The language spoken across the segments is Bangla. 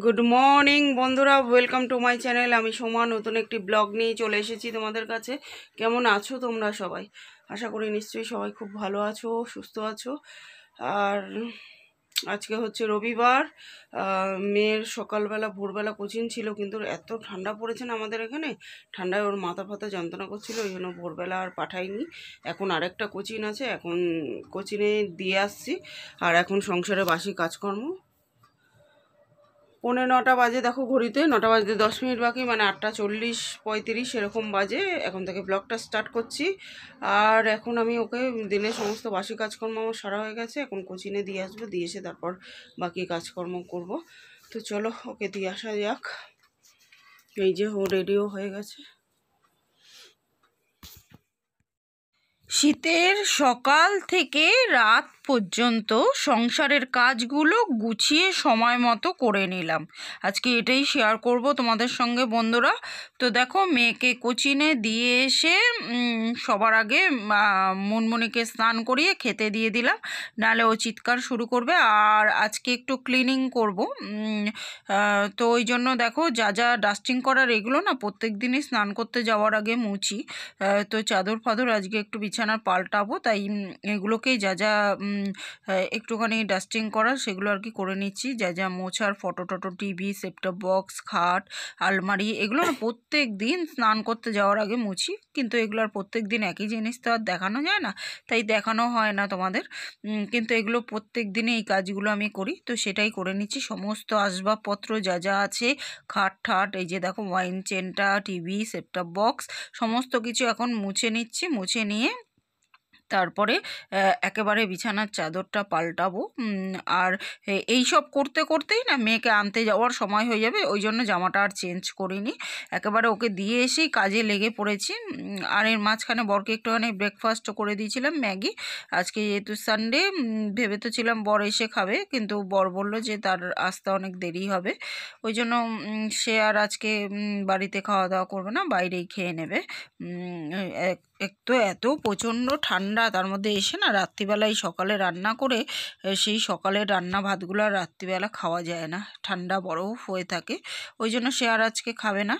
গুড মর্নিং বন্ধুরা, ওয়েলকাম টু মাই চ্যানেল। আমি সোমা নতুন একটি ব্লগ নিয়ে চলে এসেছি তোমাদের কাছে। কেমন আছো তোমরা সবাই? আশা করি নিশ্চয়ই সবাই খুব ভালো আছো, সুস্থ আছো। আর আজকে হচ্ছে রবিবার। মেয়ের সকালবেলা ভোরবেলা কোচিং ছিল, কিন্তু এত ঠান্ডা পড়েছে না আমাদের এখানে, ঠান্ডায় ওর মাথা ফাতা যন্ত্রণা করছিল, ওই জন্য ভোরবেলা আর পাঠাইনি। এখন আরেকটা কোচিং আছে, এখন কোচিংয়ে দিয়ে আসছি। আর এখন সংসারে বাসি কাজকর্ম। 9:45 বাজে, দেখো ঘড়িতে 9টা বাজতে 10 মিনিট বাকি, মানে 8:40-35 এরকম বাজে। এখন থেকে ব্লগটা স্টার্ট করছি। আর এখন আমি ওকে দিনে সমস্ত বাসি কাজকর্ম আমার সারা হয়ে গেছে, এখন কোচিংয়ে দিয়ে আসবো, দিয়ে এসে তারপর বাকি কাজকর্ম করব। তো চলো ওকে দিয়ে আসা যাক। এই যে ও রেডিও হয়ে গেছে। শীতের সকাল থেকে রাত পর্যন্ত সংসারের কাজগুলো গুছিয়ে সময় মতো করে নিলাম। আজকে এটাই শেয়ার করব তোমাদের সঙ্গে বন্ধুরা। তো দেখো, মেয়েকে কোচিনে দিয়ে এসে সবার আগে মুনমুনিকে স্নান করিয়ে খেতে দিয়ে দিলাম, নাহলে ও চিৎকার শুরু করবে। আর আজকে একটু ক্লিনিং করব, তো ওই জন্য দেখো যা যা ডাস্টিং করার এগুলো না প্রত্যেক দিনই স্নান করতে যাওয়ার আগে মুছি। তো চাদর ফাদর আজকে একটু বিছানার পাল্টাবো, তাই এগুলোকেই যা যা একটুখানি ডাস্টিং করার সেগুলো আর কি করে নিচ্ছি। যা যা মোছার, ফটো টটো, টিভি, সেটটপ বক্স, খাট, আলমারি, এগুলো না প্রত্যেক দিন স্নান করতে যাওয়ার আগে মুছি। কিন্তু এগুলো আর প্রত্যেক দিন একই জিনিস তো আর দেখানো যায় না, তাই দেখানো হয় না তোমাদের। কিন্তু এগুলো প্রত্যেক দিনে এই কাজগুলো আমি করি, তো সেটাই করে নিচ্ছি। সমস্ত আসবাবপত্র যা যা আছে, খাট ঠাট, এই যে দেখো ওয়াইন চেনটা, টিভি, সেটটপ বক্স, সমস্ত কিছু এখন মুছে নিচ্ছি। মুছে নিয়ে তারপরে একেবারে বিছানার চাদরটা পাল্টাবো। আর এই সব করতে করতেই না মেয়েকে আনতে যাওয়ার সময় হয়ে যাবে, ওই জন্য জামাটা আর চেঞ্জ করিনি, একেবারে ওকে দিয়ে এসেই কাজে লেগে পড়েছি। আর এর মাঝখানে বরকে একটুখানি ব্রেকফাস্টও করে দিয়েছিলাম, ম্যাগি। আজকে যেহেতু সানডে, ভেবে তো ছিলাম বর এসে খাবে, কিন্তু বর বললো যে তার আসতে অনেক দেরি হবে, ওই জন্য সে আর আজকে বাড়িতে খাওয়া দাওয়া করবে না, বাইরেই খেয়ে নেবে। এক তো এত প্রচণ্ড ঠান্ডা, তার মধ্যে এসে না রাত্রিবেলায় সকালে রান্না করে, সেই সকালের রান্না ভাতগুলো আর রাত্রিবেলা খাওয়া যায় না, ঠান্ডা বরফ হয়ে থাকে, ওই জন্য সে আর আজকে খাবে না।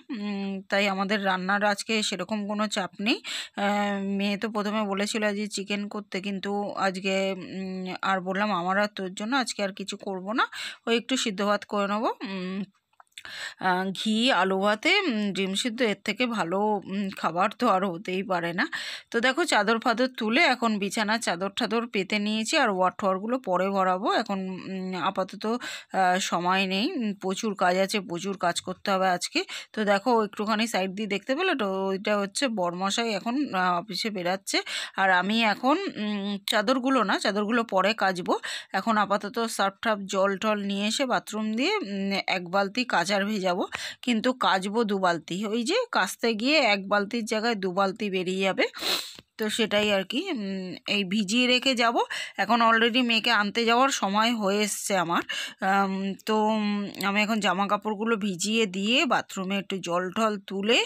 তাই আমাদের রান্নার আজকে সেরকম কোনো চাপ নেই। মেয়ে তো প্রথমে বলেছিল যে চিকেন করতে, কিন্তু আজকে আর বললাম আমার আর তোর জন্য আজকে আর কিছু করব না, ওই একটু সিদ্ধ ভাত করে নেবো। ঘি আলু ভাতে ডিম সিদ্ধ, এর থেকে ভালো খাবার তো আর হতেই পারে না। তো দেখো চাদর ফাদর তুলে এখন বিছানার চাদর টাদর পেতে নিয়েছি, আর ওয়ারগুলো পরে ভরাবো। এখন আপাতত সময় নেই, প্রচুর কাজ আছে, প্রচুর কাজ করতে হবে আজকে। তো দেখো একটুখানি সাইড দিয়ে দেখতে পেলে তো, ওইটা হচ্ছে বরমশাই এখন অফিসে বেরাচ্ছে। আর আমি এখন চাদরগুলো পরে কাচবো। এখন আপাতত সার্ফ টাফ জল টল নিয়ে এসে বাথরুম দিয়ে 1 বালতি কাচার ভেজাবো, কিন্তু কাচবো 2 বালতি। ওই যে কাচতে গিয়ে 1 বালতির জায়গায় 2 বালতি বেরিয়ে যাবে, তো সেটাই আর কি। এই ভিজিয়ে রেখে যাব। এখন অলরেডি মেয়েকে আনতে যাওয়ার সময় হয়ে এসছে আমার। তো আমি এখন জামা কাপড়গুলো ভিজিয়ে দিয়ে বাথরুমে একটু জল টল তুলে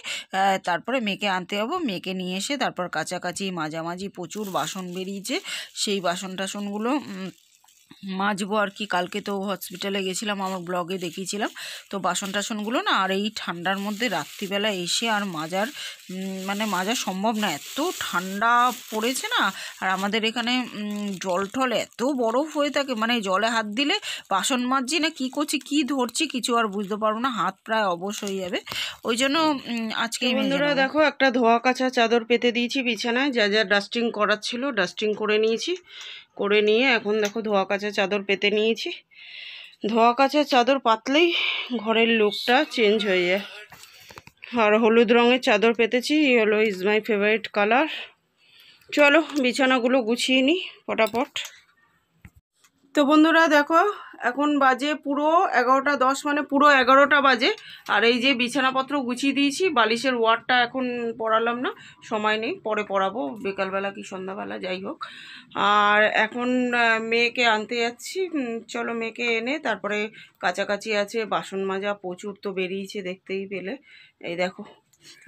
তারপরে মেয়েকে আনতে যাবো। মেয়েকে নিয়ে এসে তারপর কাচাকাচি মাঝামাঝি, প্রচুর বাসন বেরিয়েছে, সেই বাসন টাসনগুলো মাজবো আর কি। কালকে তো হসপিটালে গেছিলাম, আমার ব্লগে দেখিয়েছিলাম। তো বাসন টাসনগুলো না আর এই ঠান্ডার মধ্যে রাত্রিবেলা এসে আর মাজা সম্ভব না, এত ঠান্ডা পড়েছে না। আর আমাদের এখানে জল টল এত বরফ হয়ে থাকে, মানে জলে হাত দিলে বাসন মাজছি না কি করছি কি ধরছি কিছু আর বুঝতে পারবো না, হাত প্রায় অবশ হয়ে যাবে, ওই জন্য আজকেই বন্ধুরা দেখো, একটা ধোয়া কাচা চাদর পেতে দিয়েছি বিছানায়, যা যা ডাস্টিং করার ছিল ডাস্টিং করে নিয়েছি। করে নিয়ে এখন দেখো ধোয়া কাচা চাদর পেতে নিয়েছি। ধোয়া কাচা চাদর পাতলেই ঘরের লুকটা চেঞ্জ হয়ে যায়। আর হলুদ রঙের চাদর পেতেছি, yellow is my favourite colour. চলো বিছানাগুলো গুছিয়ে নিই ফটাফট। তো বন্ধুরা দেখো, এখন বাজে পুরো 11:10, মানে পুরো 11টা বাজে। আর এই যে বিছানাপত্র গুছিয়ে দিয়েছি, বালিশের ওয়ারটা এখন পরালাম না, সময় নেই, পরে পরাবো, বিকালবেলা কি সন্ধ্যাবেলা যাই হোক। আর এখন মেয়েকে আনতে যাচ্ছি। চলো মেয়েকে এনে তারপরে কাছাকাছি আছে, বাসন মাজা প্রচুর তো বেরিয়েছে দেখতেই পেলে, এই দেখো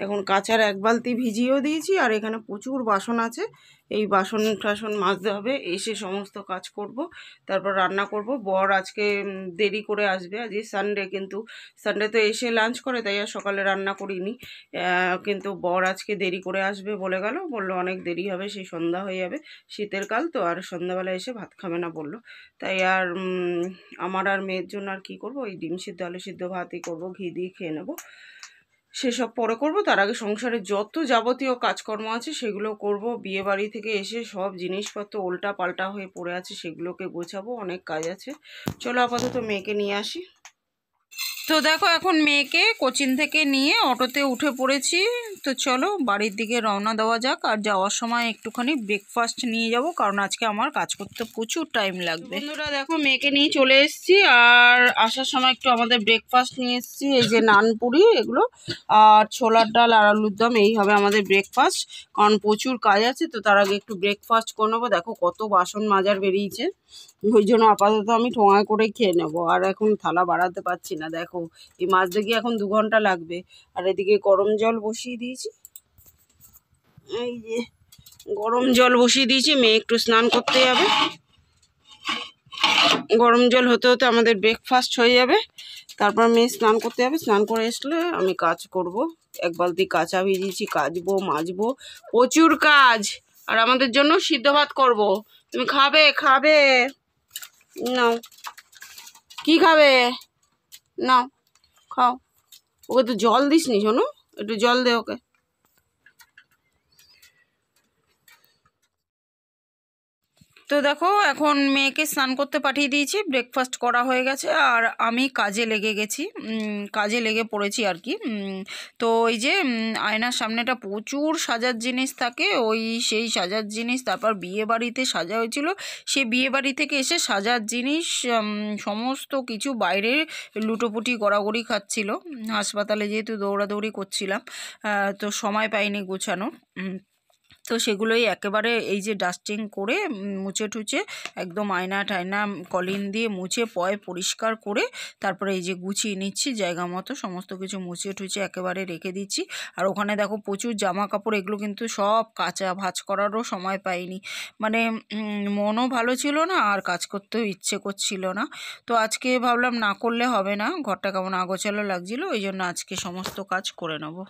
এখন কাচার এক বালতি ভিজিয়েও দিয়েছি, আর এখানে প্রচুর বাসন আছে, এই বাসন টাসন মাজতে হবে, এসে সমস্ত কাজ করব, তারপর রান্না করব। বর আজকে দেরি করে আসবে, আজকে সানডে, কিন্তু সানডে তো এসে লাঞ্চ করে, তাই আর সকালে রান্না করিনি। কিন্তু বর আজকে দেরি করে আসবে বলে গেল, বললো অনেক দেরি হবে, সেই সন্ধ্যা হয়ে যাবে, শীতের কাল তো, আর সন্ধ্যাবেলা এসে ভাত খাবে না বললো। তাই আর আমার আর মেয়ের জন্য আর কি করব, ওই ডিম সিদ্ধ আলু সিদ্ধ ভাতই করব, ঘি দিয়ে খেয়ে নেবো, সেসব পরে করব। তার আগে সংসারে যত যাবতীয় কাজকর্ম আছে সেগুলো করব। বিয়ে বাড়ি থেকে এসে সব জিনিসপত্র উল্টা পাল্টা হয়ে পড়ে আছে, সেগুলোকে গোছাবো, অনেক কাজ আছে। চলো আপাতত মেয়েকে নিয়ে আসি। তো দেখো এখন মেয়েকে কোচিং থেকে নিয়ে অটোতে উঠে পড়েছি। তো চলো বাড়ির দিকে রওনা দেওয়া যাক, আর যাওয়ার সময় একটুখানি ব্রেকফাস্ট নিয়ে যাব, কারণ আজকে আমার কাজ করতে প্রচুর টাইম লাগবে। বন্ধুরা দেখো মেয়েকে নিয়ে চলে এসেছি, আর আসার সময় একটু আমাদের ব্রেকফাস্ট নিয়ে এসেছি, এই যে নানপুরি এগুলো, আর ছোলার ডাল আর আলুর দম, এই হবে আমাদের ব্রেকফাস্ট, কারণ প্রচুর কাজ আছে, তো তার আগে একটু ব্রেকফাস্ট করে নেবো। দেখো কত বাসন মাজার বেরিয়েছে, ওই জন্য আপাতত আমি ঠোঙায় করে খেয়ে নেবো, আর এখন থালা বাড়াতে পারছি না। দেখো এই মাজতে গিয়ে এখন 2 ঘন্টা লাগবে, আর এদিকে গরম জল বসিয়ে দিয়েছি, এই যে গরম জল বসিয়ে দিয়েছি, মেয়ে একটু স্নান করতে যাবে, গরম জল হতে হতে আমাদের ব্রেকফাস্ট হয়ে যাবে, তারপর মেয়ে স্নান করতে যাবে, স্নান করে আসলে আমি কাজ করব। এক বালতি কাঁচা ভিজিয়েছি, কাচবো মাজবো, প্রচুর কাজ, আর আমাদের জন্য সিদ্ধ ভাত করব। তুমি খাবে? খাবে? নাও, কি খাবে? নাও খাও। ওকে তো জল দিস নি, শোনো, একটু জল দে ওকে। তো দেখো এখন মেয়েকে স্নান করতে পাঠিয়ে দিয়েছি, ব্রেকফাস্ট করা হয়ে গেছে, আর আমি কাজে লেগে গেছি, কাজে লেগে পড়েছি আর কি। তো এই যে আয়নার সামনেটা প্রচুর সাজার জিনিস থাকে, সেই সাজার জিনিস, তারপর বিয়ে বাড়িতে সাজা হয়েছিল, সে বিয়ে বাড়ি থেকে এসে সাজার জিনিস সমস্ত কিছু বাইরে লুটোপুটি গড়াগড়ি খাচ্ছিল, হাসপাতালে যেহেতু দৌড়াদৌড়ি করছিলাম, তো সময় পাইনি গোছানোর। তো সেগুলোই একেবারে এই যে ডাস্টিং করে মুছে টুচে একদম আয়না টায়না কলিন দিয়ে মুছে পরিষ্কার করে তারপরে এই যে গুছিয়ে নিচ্ছি জায়গা মতো, সমস্ত কিছু মুছে টুচে একেবারে রেখে দিচ্ছি। আর ওখানে দেখো প্রচুর জামা কাপড়, এগুলো কিন্তু সব কাচা ভাঁজ করারও সময় পাইনি, মানে মনও ভালো ছিল না, আর কাজ করতেও ইচ্ছে করছিল না। তো আজকে ভাবলাম না করলে হবে না, ঘরটা কেমন আগোছালো লাগছিল, ওই জন্য আজকে সমস্ত কাজ করে নেবো।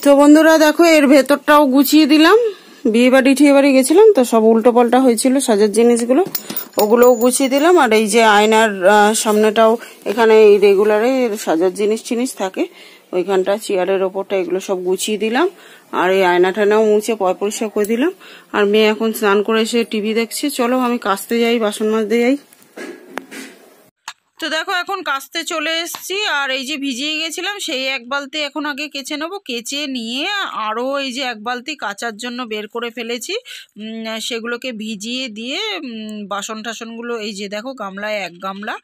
তো বন্ধুরা দেখো এর ভেতরটাও গুছিয়ে দিলাম, বিয়ে বাড়ি ঠিয়ে বাড়ি গেছিলাম তো সব উল্টো পাল্টা হয়েছিল সাজার জিনিসগুলো, ওগুলোও গুছিয়ে দিলাম। আর এই যে আয়নার সামনেটাও, এখানে এই রেগুলারে সাজার জিনিস থাকে, ওইখানটা চেয়ারের ওপরটা, এগুলো সব গুছিয়ে দিলাম। আর এই আয়না টায়নাও মুছে পরিষ্কার করে দিলাম। আর মেয়ে এখন স্নান করে এসে টিভি দেখছে। চলো আমি কাচতে যাই, বাসন মাজতে যাই। তো দেখো এখন কাচতে চলে এসেছি, আর এই যে ভিজিয়ে গেছিলাম সেই এক বালতি এখন আগে কেচে নেবো, কেচে নিয়ে আরও এই যে এক বালতি কাচার জন্য বের করে ফেলেছি, সেগুলোকে ভিজিয়ে দিয়ে বাসন টাসনগুলো এই যে দেখো গামলায় 1 গামলা,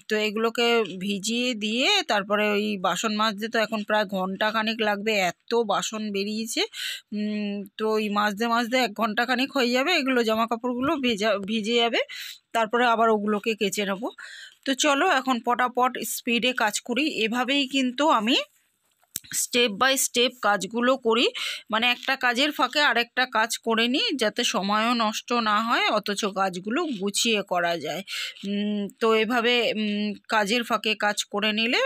তো এগুলোকে ভিজিয়ে দিয়ে তারপরে ওই বাসন মাজতে তো এখন প্রায় ঘন্টাখানিক লাগবে, এত বাসন বেরিয়েছে। তো ওই মাজতে 1 ঘন্টাখানিক হয়ে যাবে, এগুলো জামা কাপড়গুলো ভিজে যাবে, তারপরে আবার ওগুলোকে কেচে নেবো। তো চলো এখন পটাপট স্পিডে কাজ করি, এভাবেই কিন্তু আমি স্টেপ বাই স্টেপ কাজগুলো করি, মানে একটা কাজের ফাঁকে আরেকটা কাজ করে নিই, যাতে সময়ও নষ্ট না হয় অথচ কাজগুলো গুছিয়ে করা যায়। তো এভাবে কাজের ফাঁকে কাজ করে নিলে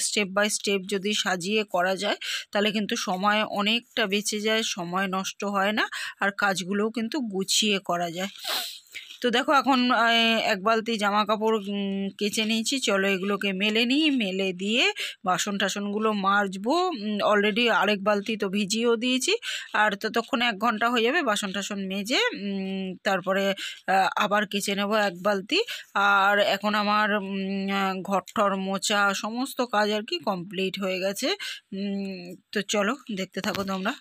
স্টেপ বাই স্টেপ যদি সাজিয়ে করা যায় তাহলে কিন্তু সময় অনেকটা বেঁচে যায়, সময় নষ্ট হয় না, আর কাজগুলোও কিন্তু গুছিয়ে করা যায়। তো দেখো এখন 1 বালতি জামা কাপড় কেচে নিয়েছি, চলো এগুলোকে মেলে নিই, মেলে দিয়ে বাসন টাসনগুলো মাজবো। অলরেডি আরেক বালতি তো ভিজিয়েও দিয়েছি, আর ততক্ষণে 1 ঘন্টা হয়ে যাবে বাসন টাসন মেজে, তারপরে আবার কেচে নেব 1 বালতি। আর এখন আমার ঘরটর মোছা সমস্ত কাজ আর কি কমপ্লিট হয়ে গেছে। তো চলো দেখতে থাকো তোমরা।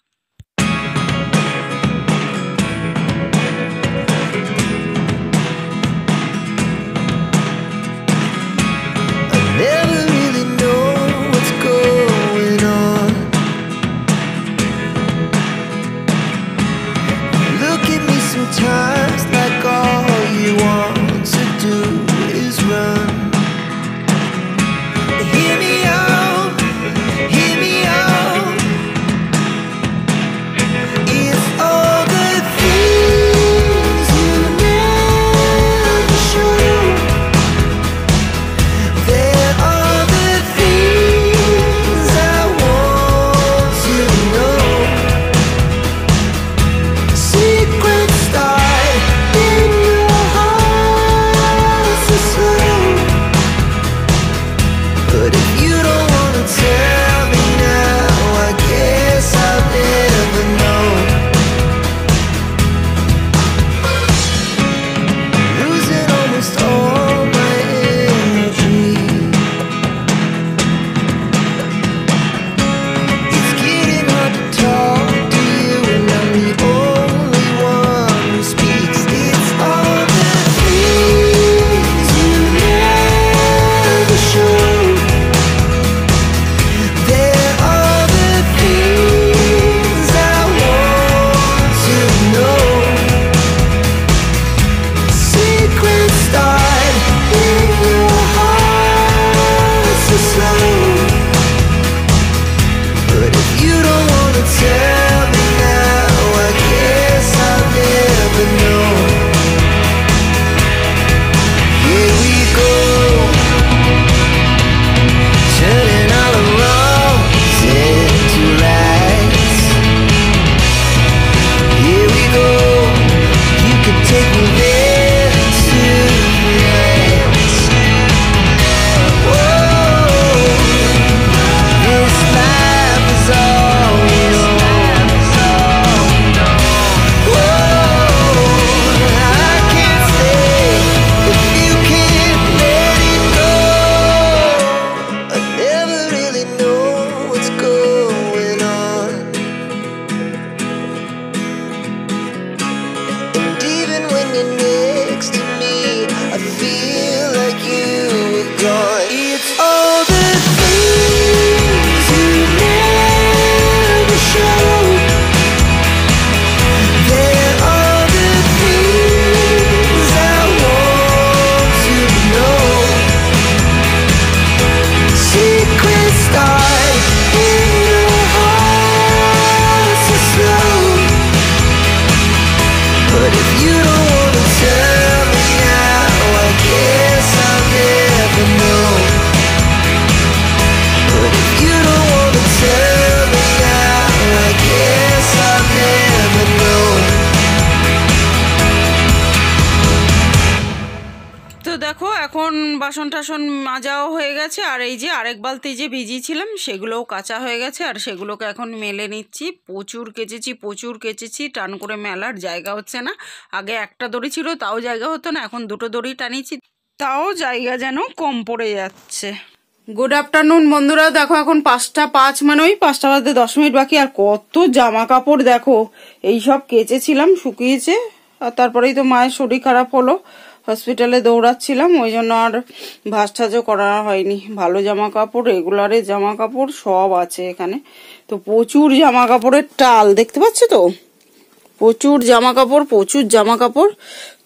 Never really know what's going on. Look at me sometimes like all you want to do is run. দেখো এখন বাসন টাসন মাজাও হয়ে গেছে, আর এই যে আরেক বালতি যে ভিজিয়েছিলাম সেগুলোও কাঁচা হয়ে গেছে, আর সেগুলোকে এখন মেলে নিচ্ছি। প্রচুর কেচেছি, টান করে মেলার জায়গা হচ্ছে না। আগে একটা দড়ি ছিল তাও জায়গা হতো না, এখন দুটো দড়ি টানিয়েছি তাও জায়গা যেন কম পড়ে যাচ্ছে। গুড আফটারনুন বন্ধুরা, দেখো এখন 5:05, মানে ওই 5টা বাজতে 10 মিনিট বাকি। আর কত জামা কাপড় দেখো, এইসব কেচেছিলাম, শুকিয়েছে। আর তারপরেই তো মায়ের শরীর খারাপ হলো, হসপিটালে দৌড়াচ্ছিলাম, ওই জন্য আর ভাঁজ টাজও করা হয়নি। ভালো জামা কাপড়, রেগুলারের জামা কাপড় সব আছে এখানে। তো প্রচুর জামা কাপড়ের টাল দেখতে পাচ্ছ তো, প্রচুর জামা কাপড়।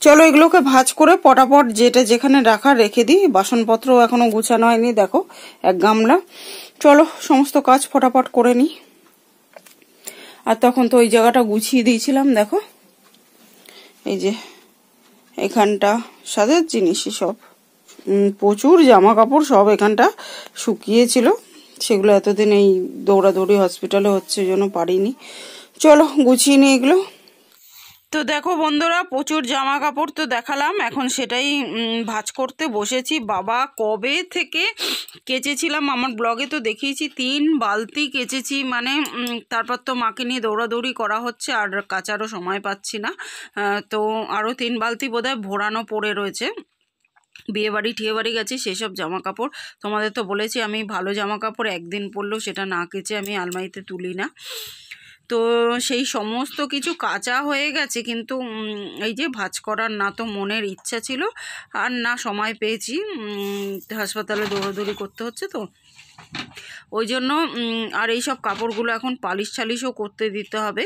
চলো এগুলোকে ভাঁজ করে পটাপট যেটা যেখানে রাখা রেখে দিই। বাসনপত্র এখনো গুছানো হয়নি, দেখো এক গামলা। চলো সমস্ত কাজ ফটাফট করে নিই। আর তখন তো ওই জায়গাটা গুছিয়ে দিয়েছিলাম, দেখো এই যে এখানটা সাজার জিনিসই সব, প্রচুর জামা কাপড় সব এখানটা শুকিয়েছিল, সেগুলো এতদিন এই দৌড়াদৌড়ি হসপিটালে হচ্ছে ওই জন্য পারিনি। চলো গুছিয়ে নিই এগুলো। তো দেখো বন্ধুরা, প্রচুর জামা কাপড় তো দেখালাম, এখন সেটাই ভাঁজ করতে বসেছি। বাবা কবে থেকে কেচেছিলাম, আমার ব্লগে তো দেখিয়েছি 3 বালতি কেচেছি, মানে তারপর তো মাকে নিয়ে দৌড়াদৌড়ি করা হচ্ছে আর কাচারও সময় পাচ্ছি না। তো আরও 3 বালতি বোধহয় ভরানো পড়ে রয়েছে। বিয়েবাড়ি ঠিয়েবাড়ি গেছি সেসব জামা কাপড়। তোমাদের তো বলেছি আমি ভালো জামা কাপড় একদিন পরলেও সেটা না কেচে আমি আলমারিতে তুলি না। তো সেই সমস্ত কিছু কাঁচা হয়ে গেছে, কিন্তু এই যে ভাঁজ করার না তো মনের ইচ্ছা ছিল আর না সময় পেয়েছি, হাসপাতালে দৌড়াদৌড়ি করতে হচ্ছে তো ওই জন্য। আর এই সব কাপড়গুলো এখন পালিশ টালিশও করতে দিতে হবে।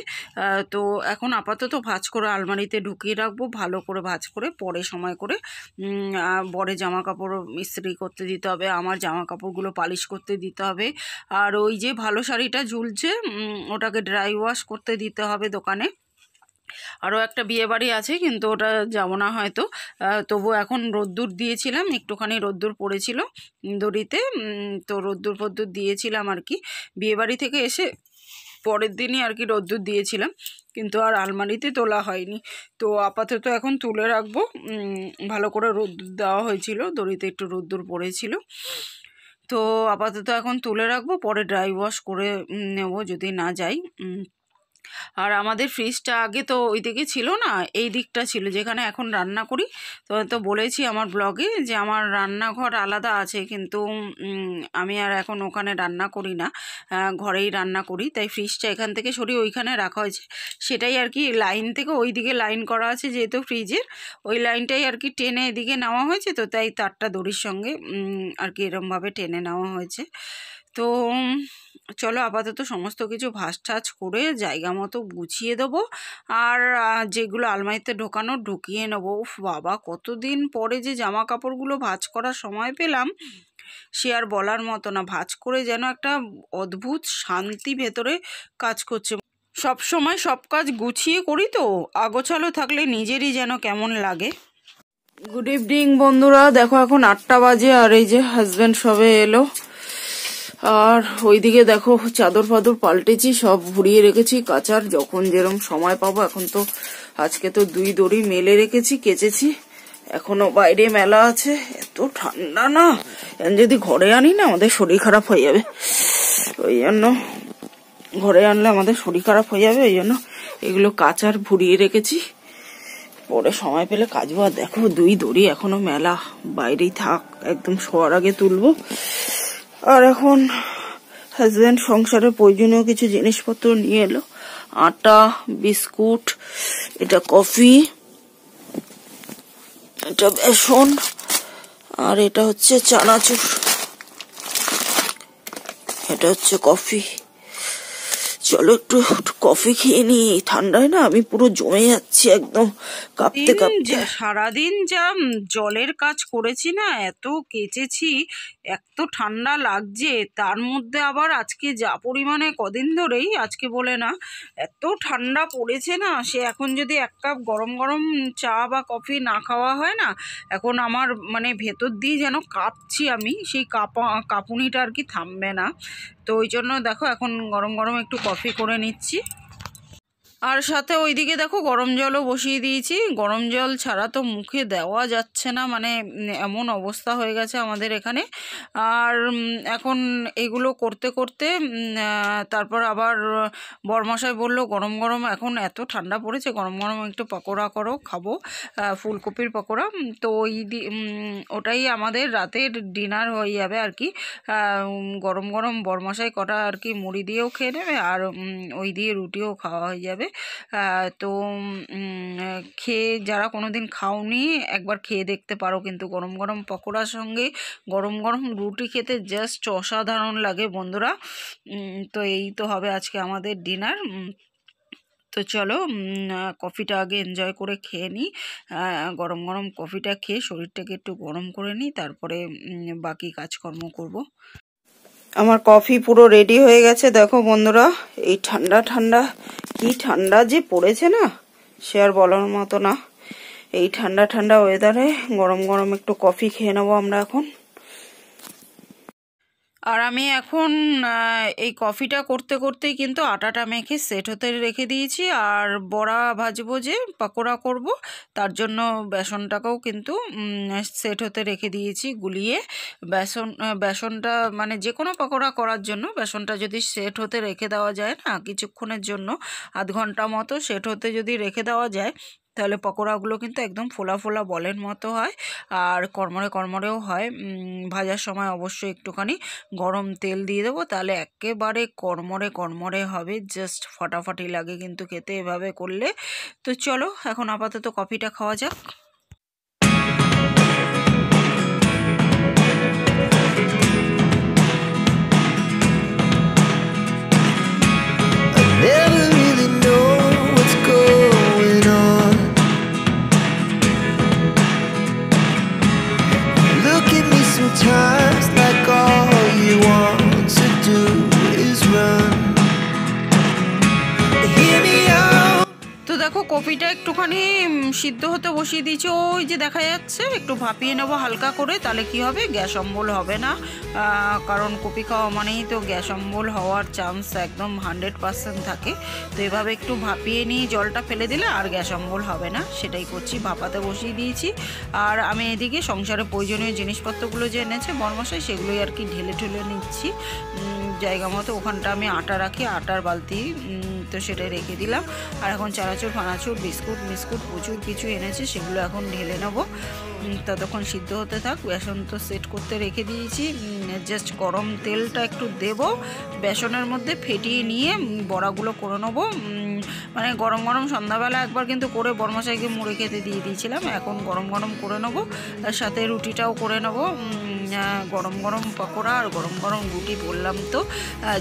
তো এখন আপাতত ভাঁজ করে আলমারিতে ঢুকিয়ে রাখবো, ভালো করে ভাঁজ করে পরে সময় করে বরের জামা কাপড় ইস্ত্রি করতে দিতে হবে, আমার জামা কাপড়গুলো পালিশ করতে দিতে হবে। আর ওই যে ভালো শাড়িটা ঝুলছে ওটাকে ড্রাই ওয়াশ করতে দিতে হবে দোকানে। আরও একটা বিয়ে বাড়ি আছে, কিন্তু ওটা যাব না হয়তো। তবু এখন রোদ্দুর দিয়েছিলাম, একটুখানি রোদ্দুর পড়েছিল দড়িতে, তো রোদ্দুর ফদ্দুর দিয়েছিলাম আর কি। বিয়েবাড়ি থেকে এসে পরের দিনই আর কি রোদ্দুর দিয়েছিলাম, কিন্তু আর আলমারিতে তোলা হয়নি। তো আপাতত এখন তুলে রাখবো, ভালো করে রোদ্দুর দেওয়া হয়েছিল, দড়িতে একটু রোদ্দুর পড়েছিল। তো আপাতত এখন তুলে রাখবো, পরে ড্রাই ওয়াশ করে নেব যদি না যাই। আর আমাদের ফ্রিজটা আগে তো ওই দিকে ছিল না, এই দিকটা ছিল যেখানে এখন রান্না করি। তো বলেছি আমার ব্লগে যে আমার রান্নাঘর আলাদা আছে, কিন্তু আমি আর এখন ওখানে রান্না করি না, ঘরেই রান্না করি। তাই ফ্রিজটা এখান থেকে সরিয়ে ওইখানে রাখা হয়েছে। সেটাই আর কি লাইন থেকে ওই দিকে লাইন করা আছে যেহেতু ফ্রিজের, ওই লাইনটাই আর কি টেনে এদিকে নেওয়া হয়েছে। তো তাই তারটা দড়ির সঙ্গে আর কি এরমভাবে টেনে নেওয়া হয়েছে। তো চলো আপাতত সমস্ত কিছু ভাঁজ টাজ করে জায়গা মতো গুছিয়ে দেবো, আর যেগুলো আলমারিতে ঢুকিয়ে নেবো। উফ বাবা, কতদিন পরে যে জামা কাপড়গুলো ভাঁজ করার সময় পেলাম সে আর বলার মতো না। ভাঁজ করে যেন একটা অদ্ভুত শান্তি ভেতরে কাজ করছে। সব সময় সব কাজ গুছিয়ে করি তো, আগোছালো থাকলে নিজেরই যেন কেমন লাগে। গুড ইভিনিং বন্ধুরা, দেখো এখন 8টা বাজে, আর এই যে হাজব্যান্ড সবে এলো। আর ওইদিকে দেখো চাদর ফাদর পাল্টেছি, সব ভরিয়ে রেখেছি কাচার, যখন যেরকম সময় পাবো। এখন তো আজকে তো 2 দড়ি মেলে রেখেছি, কেচেছি, এখনো বাইরে মেলা আছে। এত ঠান্ডা না, যদি ঘরে আনি না আমাদের শরীর খারাপ হয়ে যাবে, ওই জন্য ঘরে আনলে আমাদের শরীর খারাপ হয়ে যাবে, ওই জন্য এগুলো কাচার ভরিয়ে রেখেছি, পরে সময় পেলে কাচবো। আর দেখো 2 দড়ি এখনো মেলা, বাইরেই থাক, একদম শোয়ার আগে তুলবো। আর এখন হাজব্যান্ড সংসারের প্রয়োজনীয় কিছু জিনিসপত্র নিয়ে এলো, আটা, বিস্কুট, এটা কফি, এটা বেসন, আর এটা হচ্ছে চানাচুর, এটা হচ্ছে কফি। চলো একটু কফি খেয়ে নি, ঠান্ডায় না আমি পুরো জমে যাচ্ছি একদম কাঁপতে কাঁপতে। সারাদিন যা জলের কাজ করেছি না, এত কেচেছি, এত ঠান্ডা লাগছে, তার মধ্যে আবার আজকে যা পরিমাণে কদিন ধরেই, আজকে বলে না, এত ঠান্ডা পড়েছে না, সে এখন যদি 1 কাপ গরম গরম চা বা কফি না খাওয়া হয় না, এখন আমার মানে ভেতর দিয়ে যেন কাঁপছি আমি, সেই কাঁপুনিটা আর কি থামবে না। তো ওই জন্য দেখো এখন গরম গরম একটু কফি করে নিচ্ছি। আর সাথে ওইদিকে দেখো গরম জলও বসিয়ে দিয়েছি। গরম জল ছাড়া তো মুখে দেওয়া যাচ্ছে না, মানে এমন অবস্থা হয়ে গেছে আমাদের এখানে। আর এখন এগুলো করতে করতে তারপর আবার বরমশাই বলল গরম গরম, এখন এত ঠান্ডা পড়েছে, গরম গরম একটু পকোড়া করো, খাবো ফুলকপির পকোড়া। তো ওটাই আমাদের রাতের ডিনার হয়ে যাবে আর কি। গরম গরম বরমশাই কটা আর কি মুড়ি দিয়েও খেয়ে নেবে, আর ওই দিয়ে রুটিও খাওয়া হয়ে যাবে। তো খেয়ে যারা কোনোদিন খাওনি একবার খেয়ে দেখতে পারো, কিন্তু গরম গরম পকোড়ার সঙ্গে গরম গরম রুটি খেতে জাস্ট অসাধারণ লাগে বন্ধুরা। তো এই তো হবে আজকে আমাদের ডিনার। তো চলো কফিটা আগে এনজয় করে খেয়ে নিই। গরম গরম কফিটা খেয়ে শরীরটাকে একটু গরম করে নিই, তারপরে বাকি কাজকর্ম করব। আমার কফি পুরো রেডি হয়ে গেছে। দেখো বন্ধুরা, এই ঠান্ডা ঠান্ডা, কি ঠান্ডা যে পড়েছে না, সে আর বলার মতো না। এই ঠান্ডা ঠান্ডা ওয়েদারে গরম গরম একটু কফি খেয়ে নেবো আমরা এখন। আর আমি এখন এই কফিটা করতে করতেই কিন্তু আটাটা মেখে সেট হতে রেখে দিয়েছি। আর বড়া ভাজবো, যে পকোড়া করব, তার জন্য বেসনটাকেও কিন্তু সেট হতে রেখে দিয়েছি গুলিয়ে। বেসনটা মানে যে কোনো পকোড়া করার জন্য বেসনটা যদি সেট হতে রেখে দেওয়া যায় না, কিছুক্ষণের জন্য আধ ঘন্টা মতো সেট হতে যদি রেখে দেওয়া যায়, তাহলে পকোড়াগুলো কিন্তু একদম ফোলা ফোলা বলের মতো হয়, আর কড়মড়ে কড়মড়েও হয়। ভাজার সময় অবশ্যই একটুখানি গরম তেল দিয়ে দেবো, তাহলে একেবারে কড়মড়ে কড়মড়ে হবে, জাস্ট ফাটাফাটি লাগে কিন্তু খেতে এভাবে করলে। তো চলো এখন আপাতত কফিটা খাওয়া যাক। Never really know what's going on. Look at me sometimes like all you want to do is run. Hear me out. তো দেখো কফিটা একটুখানি সিদ্ধ হতে বসিয়ে দিয়েছি, ওই যে দেখা যাচ্ছে, একটু ভাপিয়ে নেবো হালকা করে, তাহলে কি হবে, গ্যাস অম্বল হবে না। কারণ কফি খাওয়া মানেই তো গ্যাস অম্বল হওয়ার চান্স একদম 100% থাকে। তো এভাবে একটু ভাপিয়ে নিয়ে জলটা ফেলে দিলে আর গ্যাস অম্বল হবে না, সেটাই করছি, ভাপাতে বসিয়ে দিয়েছি। আর আমি এদিকে সংসারে প্রয়োজনীয় জিনিসপত্রগুলো যে এনেছে বরমশাই, সেগুলোই আর কি ঢেলে ঢেলে নিচ্ছি জায়গা মতো। ওখানটা আমি আটা রাখি, আটার বালতি, তো সেটাই রেখে দিলাম। আর এখন চানাচুর ফানাচুর বিস্কুট মিস্কুট প্রচুর কিছু এনেছে, সেগুলো এখন ঢেলে নেবো। ততক্ষণ সিদ্ধ হতে থাক। বেসন তো সেট করতে রেখে দিয়েছি, জাস্ট গরম তেলটা একটু দেব, বেসনের মধ্যে ফেটিয়ে নিয়ে বড়াগুলো করে নেবো। মানে গরম গরম সন্ধ্যাবেলা একবার কিন্তু করে বরমশাইকে মুড়ে খেতে দিয়ে দিয়েছিলাম, এখন গরম গরম করে নেবো। তার সাথে রুটিটাও করে নেবো, গরম গরম পকোড়া আর গরম গরম রুটি। বললাম তো,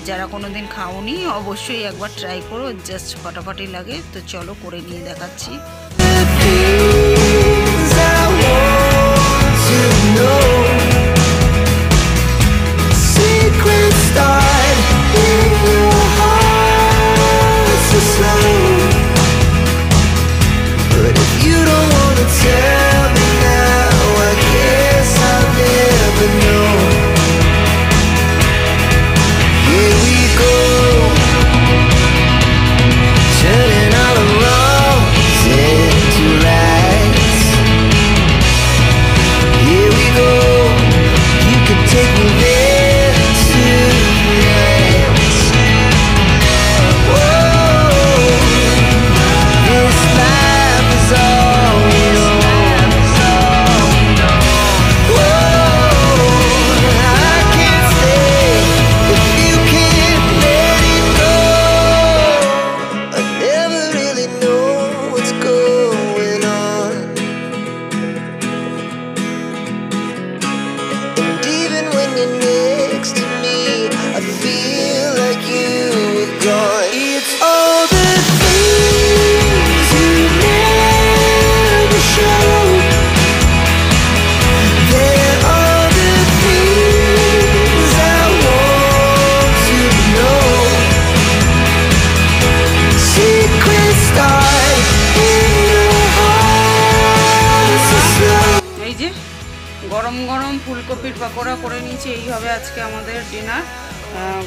যারা কোনো দিন খাওনি অবশ্যই একবার ট্রাই করো, জাস্ট ফাটাফাটি লাগে। তো চলো করে নিয়ে দেখাচ্ছি। Things I want to know. Secrets start in your heart so slow. But if you don't wanna tell me now, I guess I'll never know. Here we go, turning all the wrongs into rights. Here we go, you can take me there tonight. Whoa, this life is all we know. Whoa, I can't stay if you can't let it go. I never really know what's going on. And even when you're next to me, I feel like you were gone. It's all the things you never show. They're all the things I want to know. Secrets start in your heart so slow. এই যে গরম গরম ফুলকপির পকোড়া করে নিয়েছি। এই হবে আজকে আমাদের ডিনার,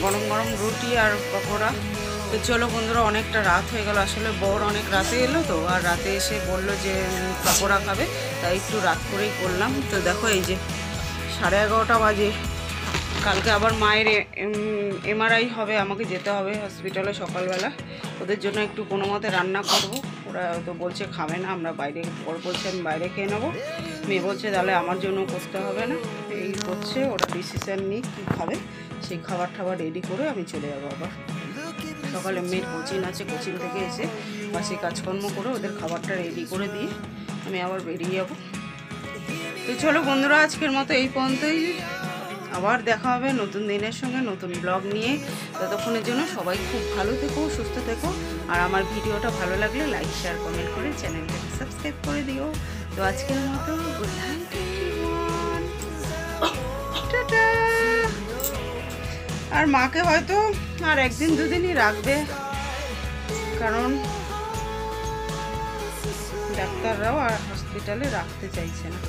গরম গরম রুটি আর পকোড়া। তো চলো বন্ধুরা, অনেকটা রাত হয়ে গেল, আসলে বর অনেক রাতে এলো তো, আর রাতে এসে বললো যে পাকোড়া খাবে, তাই একটু রাত করেই করলাম। তো দেখো এই যে 11:30 বাজে, কালকে আবার মায়ের MRI হবে, আমাকে যেতে হবে হসপিটালে সকালবেলা। ওদের জন্য একটু কোনো মতে রান্না করব, ওরা তো বলছে খাবে না, আমরা বাইরে, বর বলছে আমি বাইরে খেয়ে নেবো, মেয়ে বলছে তাহলে আমার জন্য করতে হবে না, এই করছে, ওরা ডিসিশান নিই কী খাবে, সেই খাবার টাবার রেডি করে আমি চলে যাবো। আবার সকালে মেয়ের কোচিং আছে, কোচিং থেকে এসে বাসে কাজকর্ম করে ওদের খাবারটা রেডি করে দিয়ে আমি আবার বেরিয়ে যাবো। তো চলো বন্ধুরা, আজকের মতো এই পর্যন্তই, আবার দেখা হবে নতুন দিনের সঙ্গে নতুন ব্লগ নিয়ে। ততক্ষণের জন্য সবাই খুব ভালো থেকো, সুস্থ থেকো, আর আমার ভিডিওটা ভালো লাগলে লাইক, শেয়ার, কমেন্ট করে চ্যানেলটাকে সাবস্ক্রাইব করে দিও। তো আজকের মতো গুড নাইট এভরিওয়ান, টাটা। আর মাকে হয়তো আর একদিন দুদিনই রাখবে, কারণ ডাক্তাররাও আর হসপিটালে রাখতে চাইছে না।